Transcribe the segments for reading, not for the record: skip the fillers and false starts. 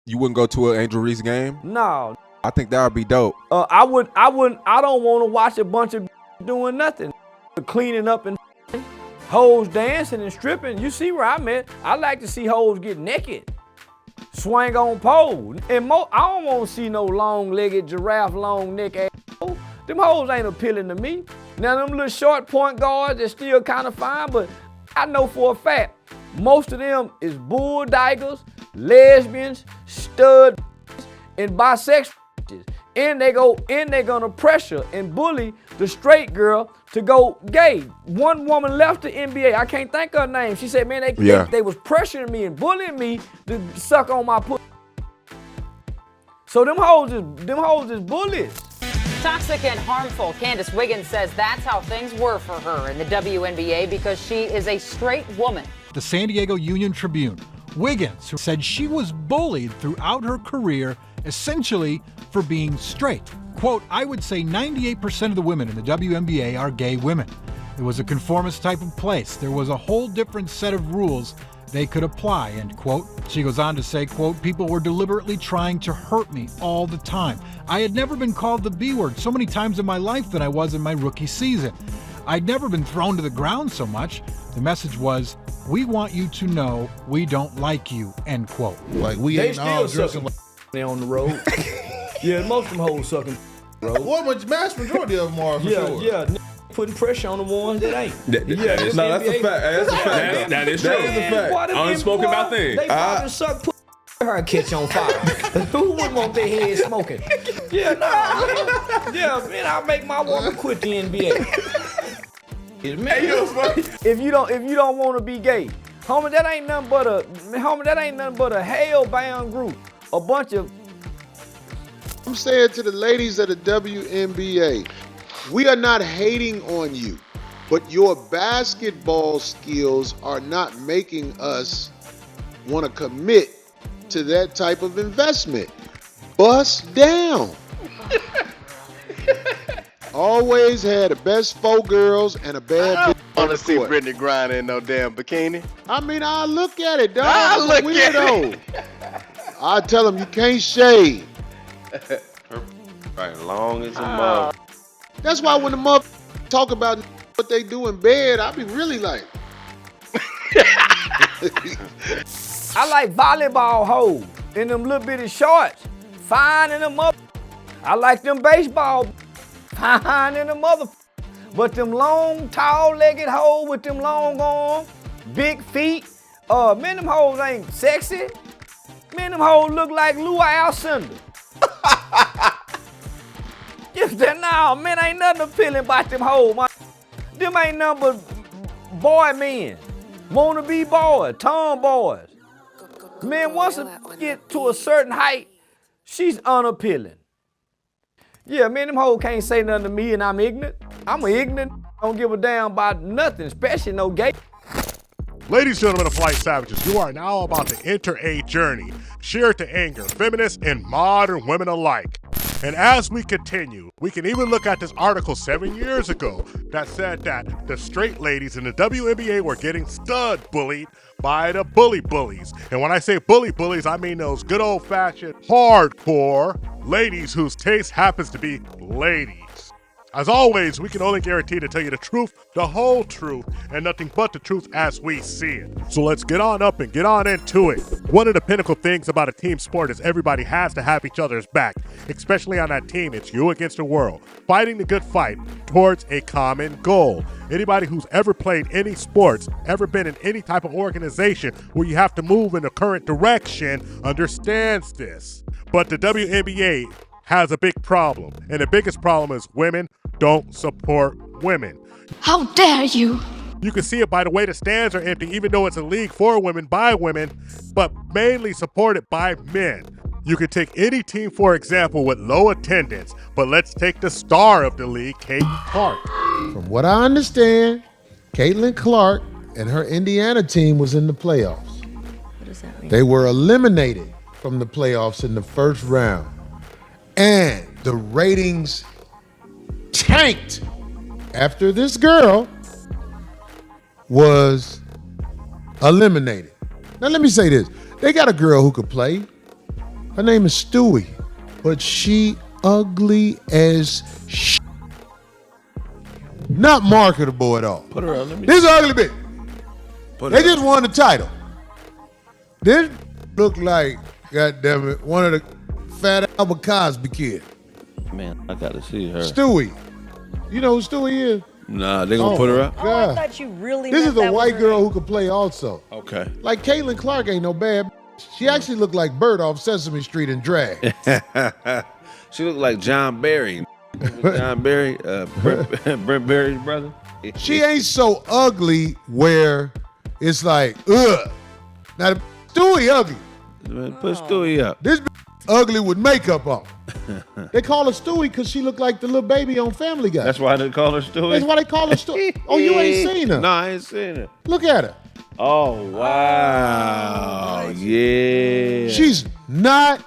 You wouldn't go to an Angel Reese game? No. I think that would be dope. I wouldn't. I don't want to watch a bunch of doing nothing, cleaning up and hoes dancing and stripping. You see where I'm at. I like to see hoes get naked, swing on pole. And I don't want to see no long-legged giraffe, long-neck ass hoes. Them hoes ain't appealing to me. Now them little short point guards, they're still kind of fine, but I know for a fact most of them is bull daggers, lesbians, stud, and bisexual. And they gonna pressure and bully the straight girl to go gay. One woman left the NBA. I can't think of her name. She said, man, they was pressuring me and bullying me to suck on my pussy. So them hoes is bullies. Toxic and harmful. Candace Wiggins says that's how things were for her in the WNBA because she is a straight woman. The San Diego Union Tribune. Wiggins, who said she was bullied throughout her career, essentially for being straight. Quote, I would say 98% of the women in the WNBA are gay women. It was a conformist type of place. There was a whole different set of rules they could apply, end quote. She goes on to say, quote, people were deliberately trying to hurt me all the time. I had never been called the B word so many times in my life than I was in my rookie season. I'd never been thrown to the ground so much. The message was, we want you to know we don't like you, end quote. Like we They ain't all still dressing sucking on the road. Yeah, most of them hoes sucking road. Well, vast majority of them are for sure. Yeah, putting pressure on the ones that ain't. That's a fact. That's a fact. That is true. That is a fact. Unspoken about things. They probably suck pussy her and catch on fire. Who wouldn't want their head smoking? Yeah, man. Yeah, man, I'll make my woman quit the NBA. Man, if you don't want to be gay, homie, that ain't nothing but a hell-bound group. A bunch of. I'm saying to the ladies of the WNBA, we are not hating on you, but your basketball skills are not making us want to commit to that type of investment. Bust down. Always had the best 4 girls and a bad bitch. I want to see Brittany Griner in no damn bikini. I mean, I look at it, dog. I'm a weirdo. I tell them you can't shave. Right, long as a mug. That's why when the mother talk about what they do in bed, I be really like. I like volleyball hoes in them little bitty shorts. Fine in the mother. I like them baseball. Fine in the mother. But them long, tall-legged hoes with them long arms, big feet. Man, them hoes ain't sexy. Man, them hoes look like Lou Alcindor. Nah, man, ain't nothing appealing about them hoes, man. Them ain't nothing but boy men. Wanna be boys, tomboys. Man, once a get to a certain height, she's unappealing. Yeah, man, them hoes can't say nothing to me and I'm ignorant. I'm ignorant. Don't give a damn about nothing, especially no gay. Ladies and gentlemen of Flight Savages, you are now about to enter a journey shared to anger feminists and modern women alike. And as we continue, we can even look at this article 7 years ago that said that the straight ladies in the WNBA were getting stud bullied by the bullies. And when I say bullies, I mean those good old-fashioned, hardcore ladies whose taste happens to be ladies. As always, we can only guarantee to tell you the truth, the whole truth, and nothing but the truth as we see it. So let's get on up and get on into it. One of the pinnacle things about a team sport is everybody has to have each other's back, especially on that team. It's you against the world, fighting the good fight towards a common goal. Anybody who's ever played any sports, ever been in any type of organization where you have to move in the current direction understands this. But the WNBA has a big problem, and the biggest problem is women don't support women. How dare you? You can see it by the way the stands are empty, even though it's a league for women, by women, but mainly supported by men. You can take any team, for example, with low attendance, but let's take the star of the league, Caitlin Clark. From what I understand, Caitlin Clark and her Indiana team was in the playoffs. What does that mean? They were eliminated from the playoffs in the first round. And the ratings tanked after this girl was eliminated. Now let me say this. They got a girl who could play. Her name is Stewie, but she ugly as shit. Not marketable at all. Put her up. Let me This ugly bitch. They just won the title. This look like, goddamn it, one of the fat Albert Cosby kids. Man, I gotta see her. Stewie. You know who Stewie is? Nah, they gonna put her up? God. I thought you really This meant is a that was white her girl name. who can play also. Okay. Like Caitlin Clark ain't no bad. She actually looked like Bert off Sesame Street in drag. She looked like John Barry. John Barry, Brent Barry's brother. She ain't so ugly where it's like, ugh. Now, the Stewie ugly. Put Stewie up. This ugly with makeup on. They call her Stewie because she looked like the little baby on Family Guy. That's why they call her Stewie? That's why they call her Stewie. Oh, you ain't seen her? No, I ain't seen her. Look at her. Oh, wow. Yeah. She's not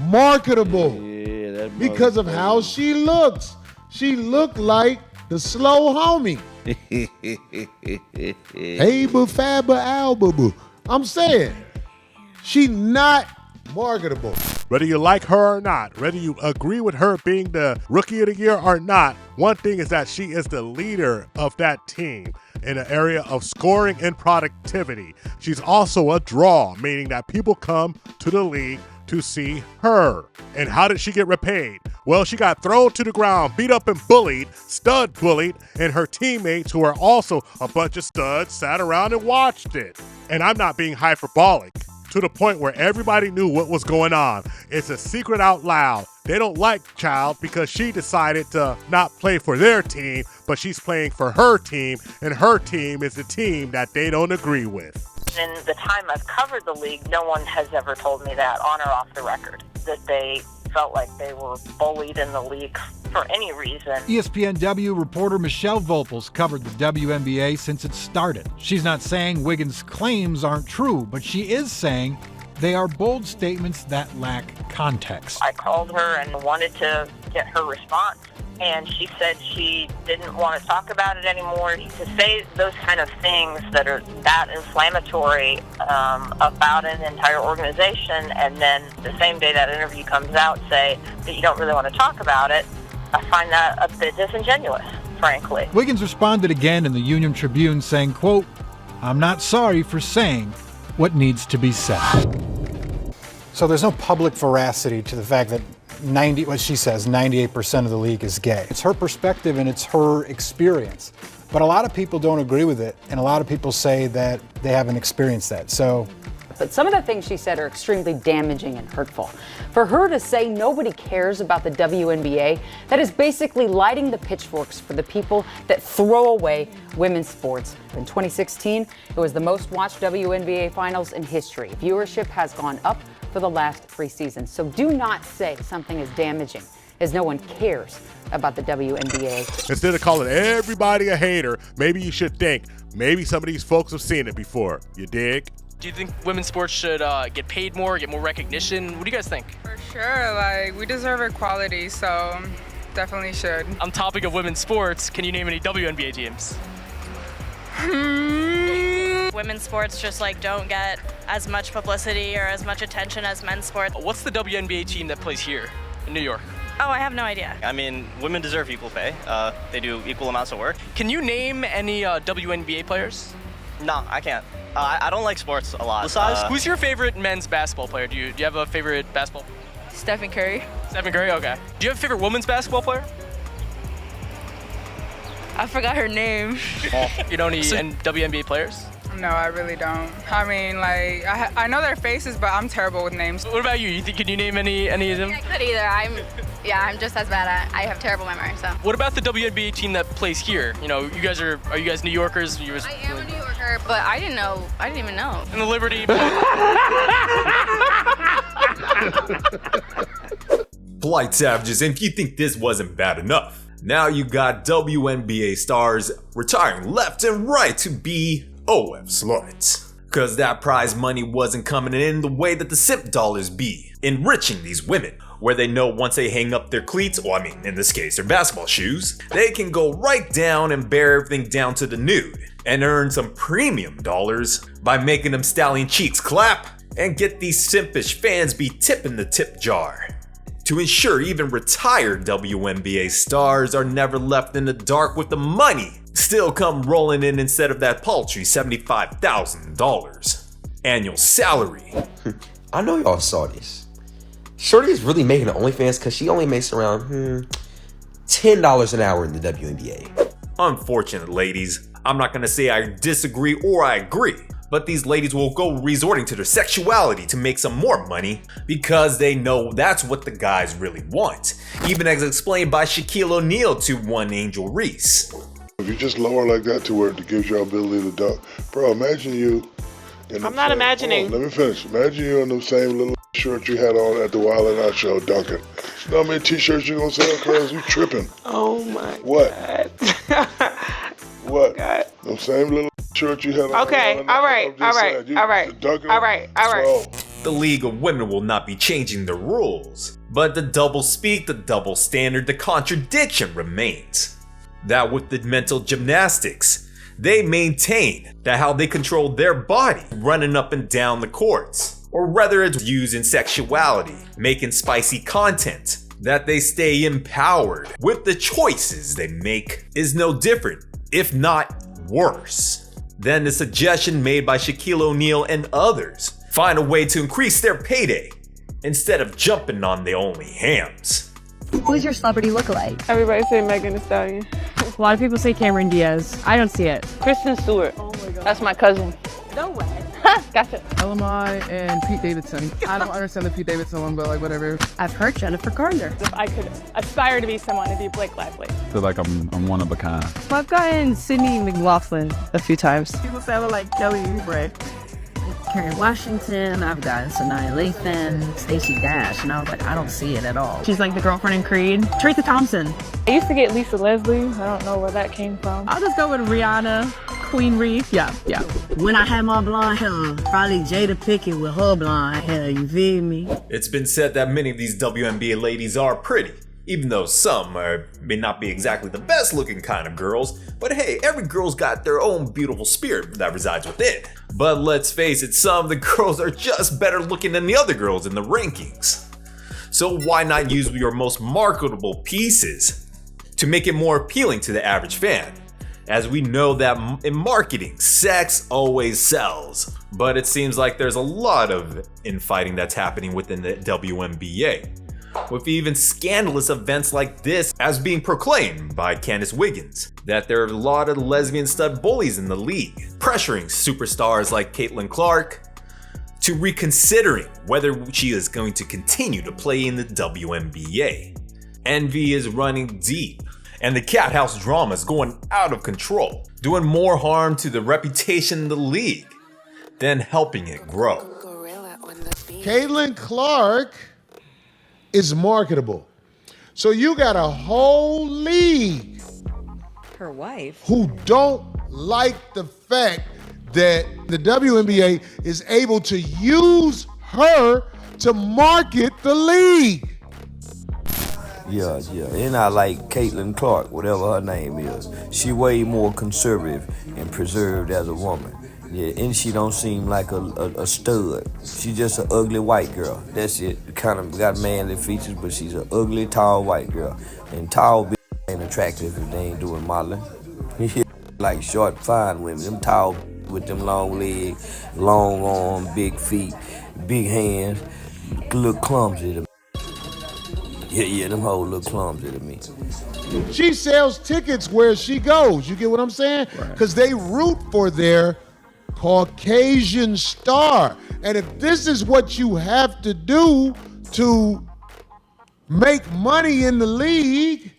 marketable Yeah, that because of how she looks. She looked like the slow homie. Hey, Fabba Alba. I'm saying, she not marketable. Whether you like her or not, whether you agree with her being the rookie of the year or not, one thing is that she is the leader of that team in the area of scoring and productivity. She's also a draw, meaning that people come to the league to see her. And how did she get repaid? Well, she got thrown to the ground, beat up and bullied, stud bullied, and her teammates, who are also a bunch of studs, sat around and watched it. And I'm not being hyperbolic. To the point where everybody knew what was going on. It's a secret out loud. They don't like Child because she decided to not play for their team, but she's playing for her team, and her team is the team that they don't agree with. In the time I've covered the league, no one has ever told me that, on or off the record, that they felt like they were bullied in the league for any reason. ESPNW reporter Michelle Vopels covered the WNBA since it started. She's not saying Wiggins' claims aren't true, but she is saying they are bold statements that lack context. I called her and wanted to get her response, and she said she didn't want to talk about it anymore. To say those kind of things that are that inflammatory about an entire organization, and then the same day that interview comes out say that you don't really want to talk about it, I find that a bit disingenuous, frankly. Wiggins responded again in the Union Tribune saying, quote, "I'm not sorry for saying what needs to be said." So there's no public veracity to the fact that 98% of the league is gay. It's her perspective and it's her experience. But a lot of people don't agree with it, and a lot of people say that they haven't experienced that. But some of the things she said are extremely damaging and hurtful. For her to say nobody cares about the WNBA, that is basically lighting the pitchforks for the people that throw away women's sports. In 2016, it was the most watched WNBA finals in history. Viewership has gone up for the last 3 seasons. So do not say something is damaging, as no one cares about the WNBA. Instead of calling everybody a hater, maybe you should think, maybe some of these folks have seen it before. You dig? Do you think women's sports should get paid more, get more recognition? What do you guys think? For sure, like, we deserve equality, so definitely should. On topic of women's sports, can you name any WNBA teams? Women's sports just don't get as much publicity or as much attention as men's sports. What's the WNBA team that plays here in New York? Oh, I have no idea. I mean, women deserve equal pay. They do equal amounts of work. Can you name any WNBA players? No, I can't. I don't like sports a lot. Who's your favorite men's basketball player? Do you have a favorite basketball player? Stephen Curry. Stephen Curry, okay. Do you have a favorite women's basketball player? I forgot her name. You don't need WNBA players? No, I really don't. I mean, I know their faces, but I'm terrible with names. What about you? Can you name any of them? I could either. I'm just as bad. I have terrible memory, so. What about the WNBA team that plays here? You know, are you guys New Yorkers? I am a New Yorker, but I didn't even know. In the Liberty. Polite savages, and if you think this wasn't bad enough, now you got WNBA stars retiring left and right to be OF sluts. Cause that prize money wasn't coming in the way that the simp dollars be, enriching these women, where they know once they hang up their cleats, or in this case their basketball shoes, they can go right down and bear everything down to the nude, and earn some premium dollars by making them stallion cheeks clap And get these simpish fans be tipping the tip jar. To ensure even retired WNBA stars are never left in the dark with the money still come rolling in instead of that paltry $75,000 annual salary. I know y'all saw this. Shorty is really making an OnlyFans because she only makes around $10 an hour in the WNBA. Unfortunate, ladies. I'm not gonna say I disagree or I agree, but these ladies will go resorting to their sexuality to make some more money because they know that's what the guys really want, even as explained by Shaquille O'Neal to one Angel Reese. If you just lower like that to where it gives you ability to dunk, bro, imagine you. I'm not imagining. Let me finish. Imagine you in the same little shirt you had on at the Wild 'N Out show dunking. You know how many t-shirts you gonna sell, cuz? You tripping. Oh my what? God. What? God. The same little shirt you had on. Okay, all right. The League of Women will not be changing the rules, but the double speak, the double standard, the contradiction remains. That with the mental gymnastics, they maintain that how they control their body running up and down the courts, or whether it's using sexuality, making spicy content, that they stay empowered with the choices they make is no different, if not worse, than the suggestion made by Shaquille O'Neal and others. Find a way to increase their payday instead of jumping on the OnlyHams. Who's your celebrity lookalike? Everybody say Megan Thee Stallion. A lot of people say Cameron Diaz. I don't see it. Kristen Stewart. Oh my God. That's my cousin. No way. Gotcha. LMI and Pete Davidson. I don't understand the Pete Davidson one, but like whatever. I've heard Jennifer Garner. If I could aspire to be someone, it'd be Blake Lively. I feel like I'm one of a kind. I've gotten Sydney McLaughlin a few times. People say I look like Kelly Oubre. Kerry Washington, I've got Sanaa Lathan, Stacey Dash, and I was like, I don't see it at all. She's like the girlfriend in Creed. Teresa Thompson. I used to get Lisa Leslie. I don't know where that came from. I'll just go with Rihanna, Queen Reef. Yeah. When I had my blonde hair, probably Jada Pinkett with her blonde hair, you feel me? It's been said that many of these WNBA ladies are pretty, even though some may not be exactly the best looking kind of girls, but hey, every girl's got their own beautiful spirit that resides within. But let's face it, some of the girls are just better looking than the other girls in the rankings. So why not use your most marketable pieces to make it more appealing to the average fan? As we know that in marketing, sex always sells. But it seems like there's a lot of infighting that's happening within the WNBA, with even scandalous events like this as being proclaimed by Candace Wiggins, that there are a lot of lesbian stud bullies in the league, pressuring superstars like Caitlin Clark to reconsidering whether she is going to continue to play in the WNBA. Envy is running deep, and the cat house drama is going out of control, doing more harm to the reputation of the league than helping it grow. Caitlin Clark is marketable. So you got a whole league Her wife. who don't like the fact that the WNBA is able to use her to market the league. Yeah. And I like Caitlin Clark, whatever her name is. She way more conservative and preserved as a woman. Yeah, and she don't seem like a stud. She's just an ugly white girl. That's it. Kind of got manly features, but she's an ugly, tall white girl. And tall bitches ain't attractive if they ain't doing modeling. Like short, fine women. Them tall with them long legs, long arms, big feet, big hands, look clumsy to me. Yeah, them hoes look clumsy to me. She sells tickets where she goes. You get what I'm saying? Because they root for their Caucasian star. And if this is what you have to do to make money in the league,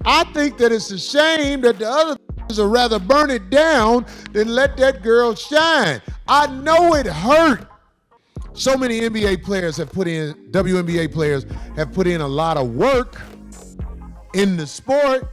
I think that it's a shame that the other would rather burn it down than let that girl shine. I know it hurt. So many WNBA players have put in a lot of work in the sport,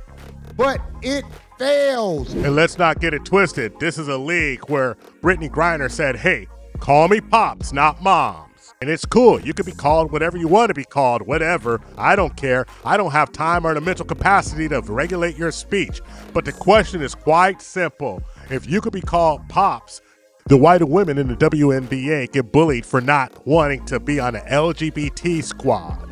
but it fails. And let's not get it twisted. This is a league where Brittany Griner said, hey, call me Pops, not Moms. And it's cool. You could be called whatever you want to be called, whatever. I don't care. I don't have time or the mental capacity to regulate your speech. But the question is quite simple. If you could be called Pops, The white women in the WNBA get bullied for not wanting to be on the LGBT squad.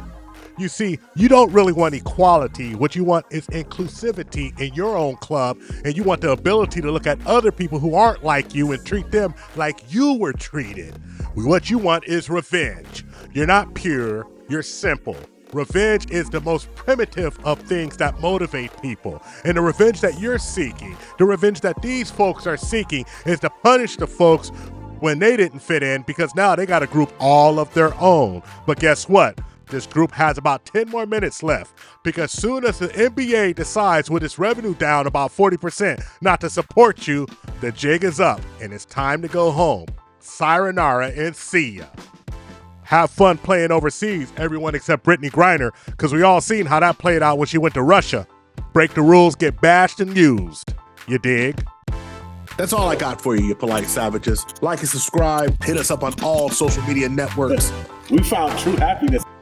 You see, you don't really want equality. What you want is inclusivity in your own club, and you want the ability to look at other people who aren't like you and treat them like you were treated. What you want is revenge. You're not pure, you're simple. Revenge is the most primitive of things that motivate people. And the revenge that you're seeking, the revenge that these folks are seeking, is to punish the folks when they didn't fit in, because now they got a group all of their own. But guess what? This group has about 10 more minutes left, because soon as the NBA decides with its revenue down about 40% not to support you, the jig is up and it's time to go home. Sayonara and see ya. Have fun playing overseas, everyone except Brittany Griner, because we all seen how that played out when she went to Russia. Break the rules, get bashed and used. You dig? That's all I got for you, you polite savages. Like and subscribe. Hit us up on all social media networks. We found true happiness.